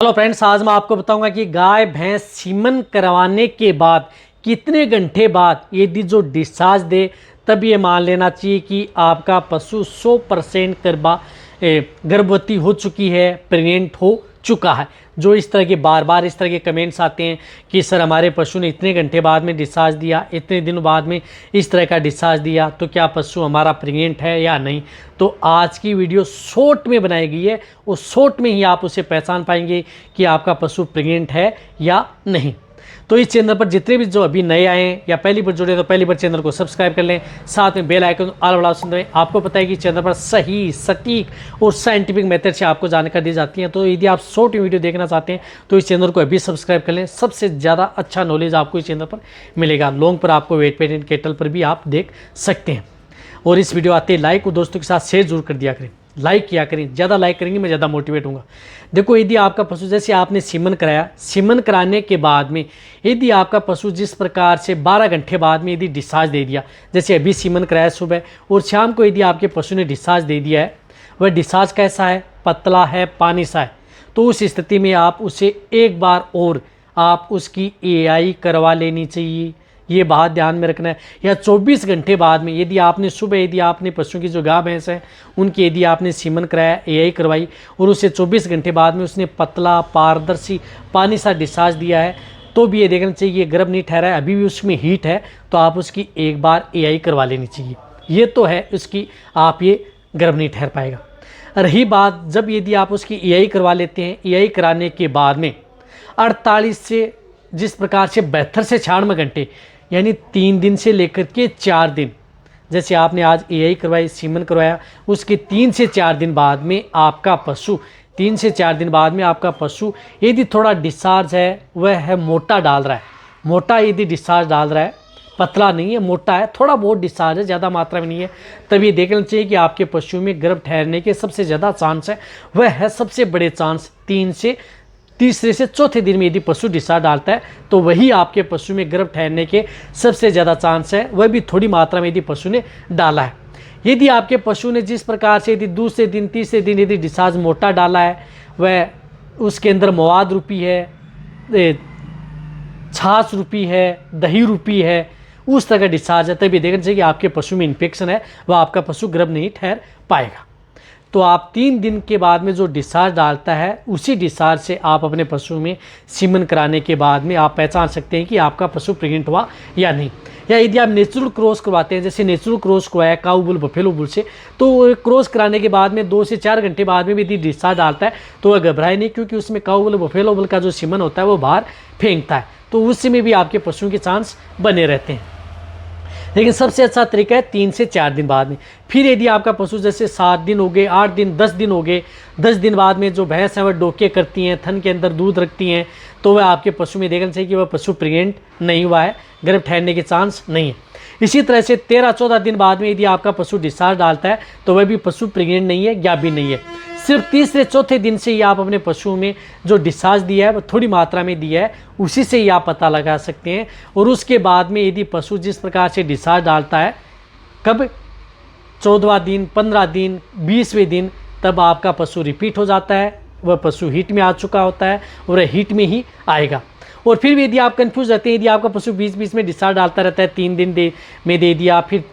Hello friends, आज मैं आपको बताऊंगा कि गाय भैंस सीमन करवाने के बाद कितने घंटे बाद यदि जो डिस्चार्ज दे तब ये मान लेना चाहिए कि आपका पशु 100% गर्भवती हो चुकी है, प्रेग्नेंट हो चुका है। जो इस तरह के बार बार इस तरह के कमेंट्स आते हैं कि सर हमारे पशु ने इतने घंटे बाद में डिस्चार्ज दिया, इतने दिनों बाद में इस तरह का डिस्चार्ज दिया, तो क्या पशु हमारा प्रेग्नेंट है या नहीं। तो आज की वीडियो शॉर्ट में बनाई गई है, उस शॉर्ट में ही आप उसे पहचान पाएंगे कि आपका पशु प्रेग्नेंट है या नहीं। तो इस चैनल पर जितने भी जो अभी नए आए हैं या पहली बार जुड़े तो पहली बार चैनल को सब्सक्राइब कर लें, साथ में बेल आइकन ऑल वाला ऑप्शन दबाएं। आपको पता है कि चैनल पर सही, सटीक और साइंटिफिक मेथड से आपको जानकारी दी जाती है। तो यदि आप शॉर्ट वीडियो देखना चाहते हैं तो इस चैनल को अभी सब्सक्राइब कर लें। सबसे ज़्यादा अच्छा नॉलेज आपको इस चैनल पर मिलेगा। लॉन्ग पर आपको वेट पेन केटल पर भी आप देख सकते हैं। और इस वीडियो आते ही लाइक और दोस्तों के साथ शेयर जरूर कर दिया करें, लाइक किया करें। ज़्यादा लाइक करेंगे मैं ज़्यादा मोटिवेट होऊंगा। देखो, यदि आपका पशु जैसे आपने सीमन कराया, सीमन कराने के बाद में यदि आपका पशु जिस प्रकार से 12 घंटे बाद में यदि डिस्चार्ज दे दिया, जैसे अभी सीमन कराया सुबह और शाम को यदि आपके पशु ने डिस्चार्ज दे दिया है, वह डिस्चार्ज कैसा है, पतला है, पानी सा है, तो उस स्थिति में आप उसे एक बार और आप उसकी एआई करवा लेनी चाहिए। ये बात ध्यान में रखना है। या 24 घंटे बाद में यदि आपने सुबह यदि आपने पशु की जो गाय भैंस है उनकी यदि आपने सीमन कराया, एआई करवाई और उसे 24 घंटे बाद में उसने पतला पारदर्शी पानी सा डिस्चार्ज दिया है, तो भी ये देखना चाहिए गर्भ नहीं ठहरा है, अभी भी उसमें हीट है, तो आप उसकी एक बार एआई करवा लेनी चाहिए। ये तो है उसकी, आप ये गर्भ नहीं ठहर पाएगा। रही बात जब यदि आप उसकी एआई करवा लेते हैं, एआई कराने के बाद में 48 से जिस प्रकार से 72 से 96 घंटे यानी 3 दिन से लेकर के 4 दिन, जैसे आपने आज एआई करवाई, सीमन करवाया, उसके 3 से 4 दिन बाद में आपका पशु 3 से 4 दिन बाद में आपका पशु यदि थोड़ा डिस्चार्ज है, वह है मोटा डाल रहा है, मोटा यदि डिस्चार्ज डाल रहा है, पतला नहीं है, मोटा है, थोड़ा बहुत डिस्चार्ज है, ज़्यादा मात्रा में नहीं है, तब ये देखना चाहिए कि आपके पशु में गर्भ ठहरने के सबसे ज़्यादा चांस है। वह है सबसे बड़े चांस 3 से तीसरे से चौथे दिन में यदि पशु डिस्चार्ज डालता है तो वही आपके पशु में गर्भ ठहरने के सबसे ज़्यादा चांस है, वह भी थोड़ी मात्रा में यदि पशु ने डाला है। यदि आपके पशु ने जिस प्रकार से यदि दूसरे दिन तीसरे दिन यदि डिस्चार्ज मोटा डाला है, वह उसके अंदर मवाद रूपी है, छाछ रूपी है, दही रूपी है, उस तरह का डिस्चार्ज है, तभी देखना चाहिए कि आपके पशु में इन्फेक्शन है, वह आपका पशु गर्भ नहीं ठहर पाएगा। तो आप 3 दिन के बाद में जो डिस्चार्ज डालता है उसी डिस्चार्ज से आप अपने पशु में सीमन कराने के बाद में आप पहचान सकते हैं कि आपका पशु प्रेग्नेंट हुआ या नहीं। या यदि आप नेचुरल क्रॉस करवाते हैं, जैसे नेचुरल क्रॉस करवाया काऊ बुल बफेलो बुल से, तो क्रॉस कराने के बाद में 2 से 4 घंटे बाद में भी यदि डिस्चार्ज डालता है तो वह घबराए नहीं, क्योंकि उसमें काऊ बुल बफेलो बुल का जो सीमन होता है वो बाहर फेंकता है, तो उससे में भी आपके पशुओं के चांस बने रहते हैं। लेकिन सबसे अच्छा तरीका है 3 से 4 दिन बाद में। फिर यदि आपका पशु जैसे 7 दिन हो गए, 8 दिन, 10 दिन हो गए, 10 दिन बाद में जो भैंस है वह डोके करती हैं, थन के अंदर दूध रखती हैं, तो वह आपके पशु में देखना चाहिए कि वह पशु प्रेग्नेंट नहीं हुआ है, गर्भ ठहरने के चांस नहीं है। इसी तरह से 13-14 दिन बाद में यदि आपका पशु डिस्चार्ज डालता है तो वह भी पशु प्रेग्नेंट नहीं है या भी नहीं है। सिर्फ तीसरे चौथे दिन से ही आप अपने पशु में जो डिस्चार्ज दिया है वो थोड़ी मात्रा में दिया है, उसी से ही आप पता लगा सकते हैं। और उसके बाद में यदि पशु जिस प्रकार से डिस्चार्ज डालता है, कब 14वां दिन, 15 दिन, 20वें दिन, तब आपका पशु रिपीट हो जाता है, वह पशु हीट में आ चुका होता है और वह हीट में ही आएगा। और फिर भी यदि आप कंफ्यूज रहते हैं, यदि आपका पशु बीच बीच में डिस्चार्ज डालता रहता है, 3 दिन में दे दिया, फिर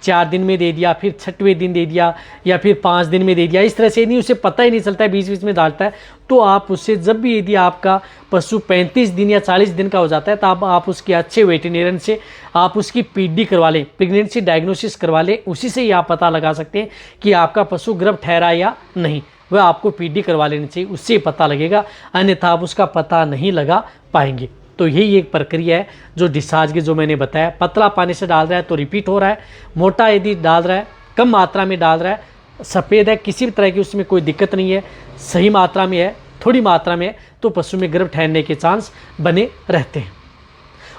4 दिन में दे दिया, फिर 6वें दिन दे दिया, या फिर 5 दिन में दे दिया, इस तरह से नहीं, उसे पता ही नहीं चलता है, बीच बीच में डालता है, तो आप उससे जब भी यदि आपका पशु 35 दिन या 40 दिन का हो जाता है तो आप उसके अच्छे वेटेरियन से आप उसकी पीडी करवा लें, प्रेगनेंसी डायग्नोसिस करवा लें, उसी से ही आप पता लगा सकते हैं कि आपका पशु गर्भ ठहरा या नहीं। वह आपको पीडी करवा लेनी चाहिए, उससे पता लगेगा, अन्यथा आप उसका पता नहीं लगा पाएंगे। तो यही एक प्रक्रिया है जो डिस्चार्ज की जो मैंने बताया। पतला पानी से डाल रहा है तो रिपीट हो रहा है, मोटा यदि डाल रहा है, कम मात्रा में डाल रहा है, सफ़ेद है, किसी भी तरह की उसमें कोई दिक्कत नहीं है, सही मात्रा में है, थोड़ी मात्रा में है, तो पशु में गर्भ ठहरने के चांस बने रहते हैं।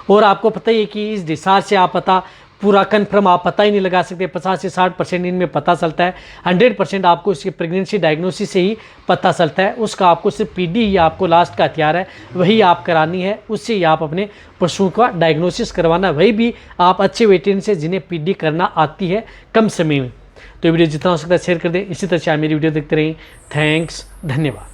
और आपको पता ही है कि इस डिस्चार्ज से आप पता पूरा कन्फर्म आप पता ही नहीं लगा सकते, 50 से 60% इनमें पता चलता है, 100% आपको इसकी प्रेगनेंसी डायग्नोसिस से ही पता चलता है। उसका आपको सिर्फ पीडी ही आपको लास्ट का हथियार है, वही आप करानी है, उससे ही आप अपने पशुओं का डायग्नोसिस करवाना, वही भी आप अच्छे वेटेरियन से जिन्हें पीडी करना आती है कम समय में। तो ये वीडियो जितना हो सकता है शेयर कर दें। इसी तरह से आप मेरी वीडियो देखते रहें। थैंक्स, धन्यवाद।